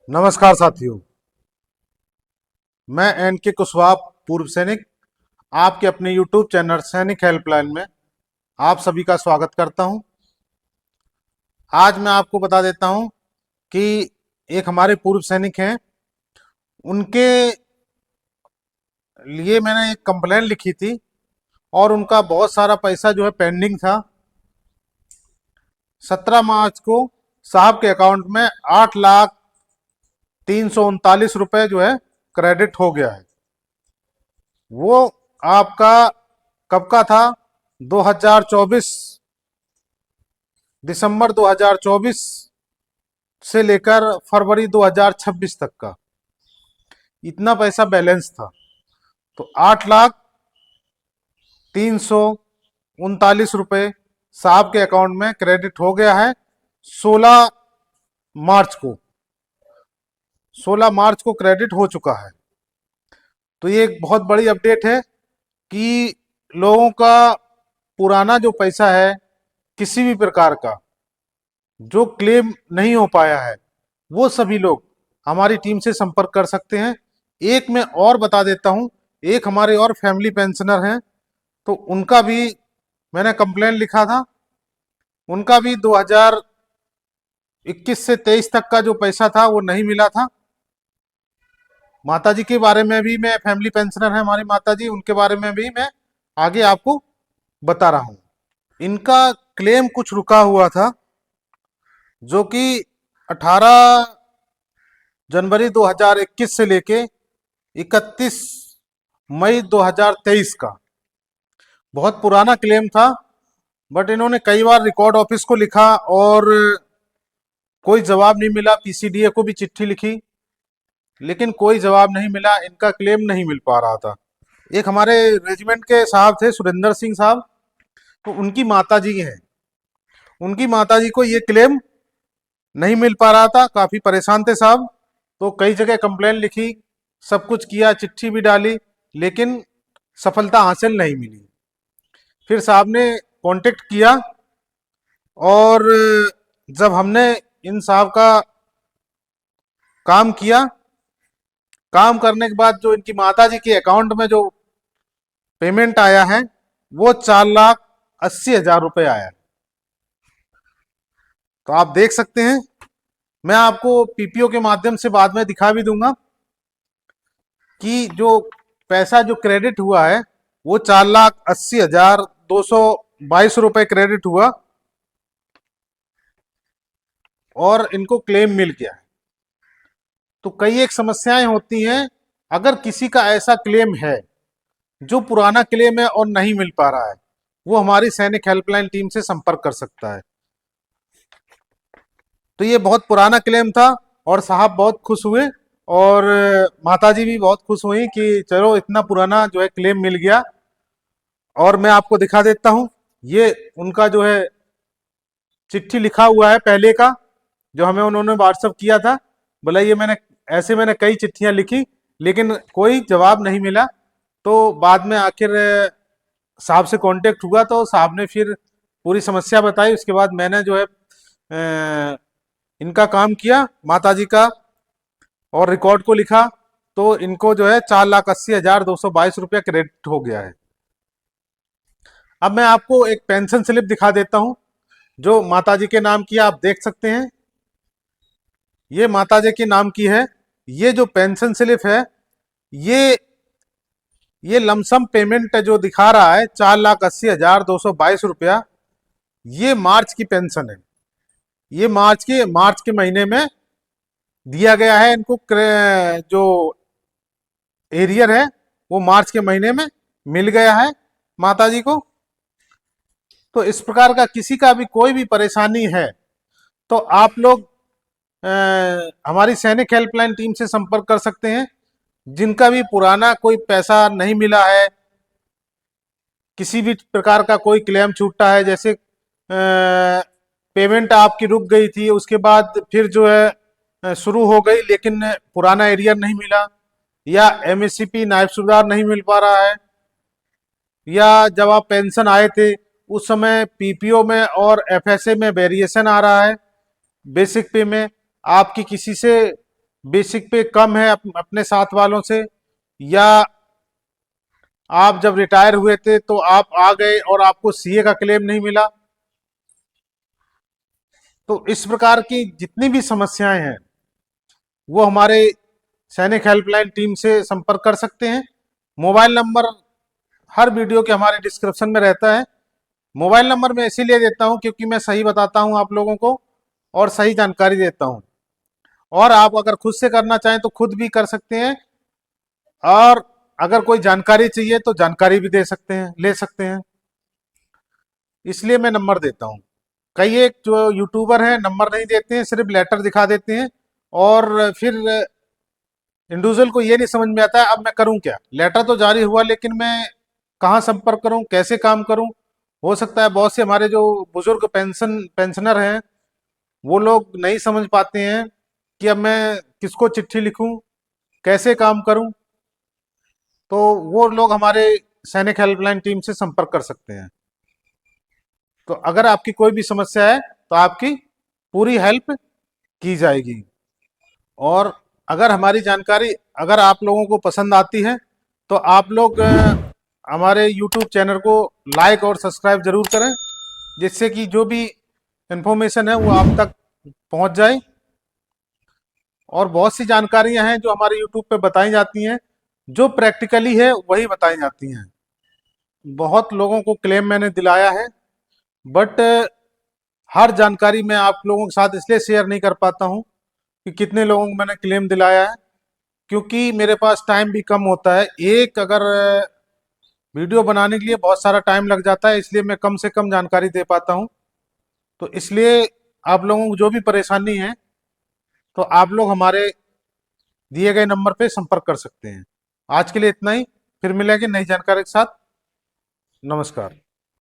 नमस्कार साथियों। मैं एन के कुशवाहा, पूर्व सैनिक, आपके अपने यूट्यूब चैनल सैनिक हेल्पलाइन में आप सभी का स्वागत करता हूं। आज मैं आपको बता देता हूं कि एक हमारे पूर्व सैनिक हैं, उनके लिए मैंने एक कंप्लेन लिखी थी और उनका बहुत सारा पैसा जो है पेंडिंग था। 17 मार्च को साहब के अकाउंट में 8,339,000 जो है क्रेडिट हो गया है। वो आपका कब का था? 2024, दिसंबर 2024 से लेकर फरवरी 2026 तक का इतना पैसा बैलेंस था। तो 8,339,000 साहब के अकाउंट में क्रेडिट हो गया है। 16 मार्च को 16 मार्च को क्रेडिट हो चुका है। तो ये एक बहुत बड़ी अपडेट है कि लोगों का पुराना जो पैसा है, किसी भी प्रकार का जो क्लेम नहीं हो पाया है, वो सभी लोग हमारी टीम से संपर्क कर सकते हैं। एक मैं और बता देता हूं, एक हमारे और फैमिली पेंशनर हैं, तो उनका भी मैंने कंप्लेन लिखा था। उनका भी 2021 से 23 तक का जो पैसा था वो नहीं मिला था। माताजी के बारे में भी, मैं फैमिली पेंशनर है हमारी माताजी, उनके बारे में भी मैं आगे आपको बता रहा हूं। इनका क्लेम कुछ रुका हुआ था, जो कि 18 जनवरी 2021 से लेके 31 मई 2023 का बहुत पुराना क्लेम था। बट इन्होंने कई बार रिकॉर्ड ऑफिस को लिखा और कोई जवाब नहीं मिला। पीसीडीए को भी चिट्ठी लिखी, लेकिन कोई जवाब नहीं मिला। इनका क्लेम नहीं मिल पा रहा था। एक हमारे रेजिमेंट के साहब थे, सुरेंद्र सिंह साहब, तो उनकी माताजी हैं, उनकी माताजी को ये क्लेम नहीं मिल पा रहा था। काफी परेशान थे साहब, तो कई जगह कंप्लेन लिखी, सब कुछ किया, चिट्ठी भी डाली, लेकिन सफलता हासिल नहीं मिली। फिर साहब ने कांटेक्ट किया और जब हमने इन साहब का काम किया, काम करने के बाद जो इनकी माताजी के अकाउंट में जो पेमेंट आया है वो 4,80,000 आया है। तो आप देख सकते हैं, मैं आपको पीपीओ के माध्यम से बाद में दिखा भी दूंगा कि जो पैसा जो क्रेडिट हुआ है वो 4,80,222 क्रेडिट हुआ और इनको क्लेम मिल गया है। तो कई एक समस्याएं होती हैं, अगर किसी का ऐसा क्लेम है जो पुराना क्लेम है और नहीं मिल पा रहा है, वो हमारी सैनिक हेल्पलाइन टीम से संपर्क कर सकता है। तो ये बहुत पुराना क्लेम था और साहब बहुत खुश हुए और माताजी भी बहुत खुश हुई कि चलो इतना पुराना जो है क्लेम मिल गया। और मैं आपको दिखा देता हूं, ये उनका जो है चिट्ठी लिखा हुआ है पहले का, जो हमें उन्होंने व्हाट्सअप किया था। बोला ये मैंने कई चिट्ठियां लिखी, लेकिन कोई जवाब नहीं मिला। तो बाद में आखिर साहब से कांटेक्ट हुआ, तो साहब ने फिर पूरी समस्या बताई। उसके बाद मैंने जो है इनका काम किया, माताजी का, और रिकॉर्ड को लिखा। तो इनको जो है 4,80,222 क्रेडिट हो गया है। अब मैं आपको एक पेंशन स्लिप दिखा देता हूं जो माताजी के नाम की, आप देख सकते हैं। ये माताजी के नाम की है। ये जो पेंशन स्लिप है, ये ये लमसम पेमेंट जो दिखा रहा है 4,80,222, ये मार्च की पेंशन है। ये मार्च के महीने में दिया गया है इनको। जो एरियर है वो मार्च के महीने में मिल गया है माताजी को। तो इस प्रकार का किसी का भी कोई भी परेशानी है तो आप लोग हमारी सैनिक हेल्पलाइन टीम से संपर्क कर सकते हैं। जिनका भी पुराना कोई पैसा नहीं मिला है, किसी भी प्रकार का कोई क्लेम छूटा है, जैसे पेमेंट आपकी रुक गई थी, उसके बाद फिर जो है शुरू हो गई, लेकिन पुराना एरियर नहीं मिला, या एमएससीपी नायब सूबेदार नहीं मिल पा रहा है, या जब आप पेंशन आए थे उस समय पीपीओ में और एफएसए में वेरिएशन आ रहा है, बेसिक पे में आपकी किसी से बेसिक पे कम है अपने साथ वालों से, या आप जब रिटायर हुए थे तो आप आ गए और आपको सीए का क्लेम नहीं मिला। तो इस प्रकार की जितनी भी समस्याएं हैं वो हमारे सैनिक हेल्पलाइन टीम से संपर्क कर सकते हैं। मोबाइल नंबर हर वीडियो के हमारे डिस्क्रिप्शन में रहता है। मोबाइल नंबर मैं इसीलिए देता हूं क्योंकि मैं सही बताता हूं आप लोगों को और सही जानकारी देता हूं। और आप अगर खुद से करना चाहें तो खुद भी कर सकते हैं, और अगर कोई जानकारी चाहिए तो जानकारी भी दे सकते हैं, ले सकते हैं। इसलिए मैं नंबर देता हूँ। कई एक जो यूट्यूबर हैं नंबर नहीं देते हैं, सिर्फ लेटर दिखा देते हैं, और फिर इंडिविजुअल को ये नहीं समझ में आता है अब मैं करूं क्या। लेटर तो जारी हुआ लेकिन मैं कहाँ संपर्क करूं, कैसे काम करूं। हो सकता है बहुत से हमारे जो बुजुर्ग पेंशनर हैं वो लोग नहीं समझ पाते हैं कि अब मैं किसको चिट्ठी लिखूं, कैसे काम करूं। तो वो लोग हमारे सैनिक हेल्पलाइन टीम से संपर्क कर सकते हैं। तो अगर आपकी कोई भी समस्या है तो आपकी पूरी हेल्प की जाएगी। और अगर हमारी जानकारी अगर आप लोगों को पसंद आती है तो आप लोग हमारे YouTube चैनल को लाइक और सब्सक्राइब जरूर करें, जिससे कि जो भी इंफॉर्मेशन है वो आप तक पहुंच जाए। और बहुत सी जानकारियां हैं जो हमारे YouTube पे बताई जाती हैं, जो प्रैक्टिकली है वही बताई जाती हैं। बहुत लोगों को क्लेम मैंने दिलाया है, बट हर जानकारी मैं आप लोगों के साथ इसलिए शेयर नहीं कर पाता हूं कि कितने लोगों को मैंने क्लेम दिलाया है, क्योंकि मेरे पास टाइम भी कम होता है। एक अगर वीडियो बनाने के लिए बहुत सारा टाइम लग जाता है, इसलिए मैं कम से कम जानकारी दे पाता हूं। तो इसलिए आप लोगों को जो भी परेशानी है तो आप लोग हमारे दिए गए नंबर पे संपर्क कर सकते हैं। आज के लिए इतना ही, फिर मिलेंगे नई जानकारी के साथ। नमस्कार।